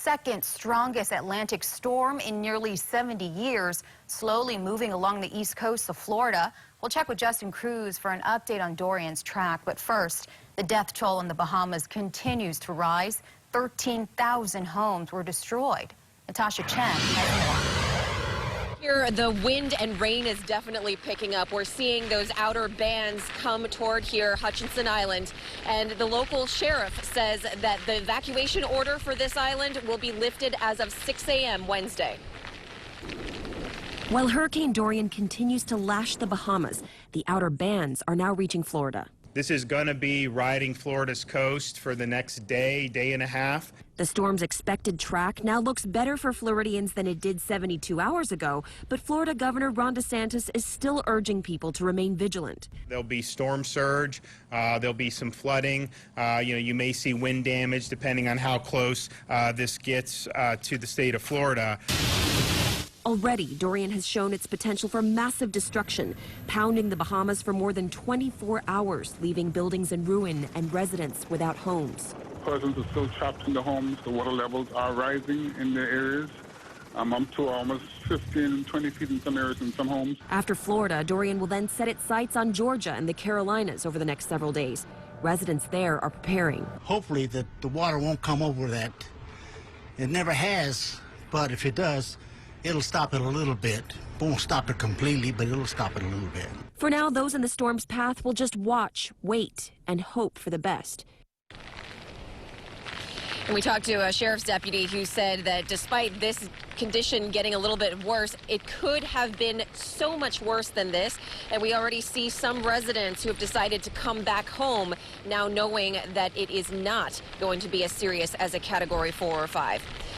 second strongest Atlantic storm in nearly 70 years, slowly moving along the east coast of Florida. We'll check with Justin Cruz for an update on Dorian's track. But first, the death toll in the Bahamas continues to rise. 13,000 homes were destroyed. Natasha Chen has more. Here, the wind and rain is definitely picking up. We're seeing those outer bands come toward here, Hutchinson Island. And the local sheriff says that the evacuation order for this island will be lifted as of 6 a.m. Wednesday. While Hurricane Dorian continues to lash the Bahamas, the outer bands are now reaching Florida. This is going to be riding Florida's coast for the next day and a half. The storm's expected track now looks better for Floridians than it did 72 hours ago, but Florida Governor Ron DeSantis is still urging people to remain vigilant. There'll be storm surge, there'll be some flooding, you may see wind damage depending on how close this gets to the state of Florida. Already, Dorian has shown its potential for massive destruction, pounding the Bahamas for more than 24 hours, leaving buildings in ruin and residents without homes. Persons are still trapped in the homes. The water levels are rising in the areas. Up to almost 15 and 20 feet in some areas in some homes. After Florida, Dorian will then set its sights on Georgia and the Carolinas over the next several days. Residents there are preparing. Hopefully the water won't come over that. It never has, but if it does, it'll stop it a little bit. Won't stop it completely, but it'll stop it a little bit. For now, those in the storm's path will just watch, wait, and hope for the best. And we talked to a sheriff's deputy who said that despite this condition getting a little bit worse, it could have been so much worse than this. And we already see some residents who have decided to come back home now knowing that it is not going to be as serious as a Category 4 or 5.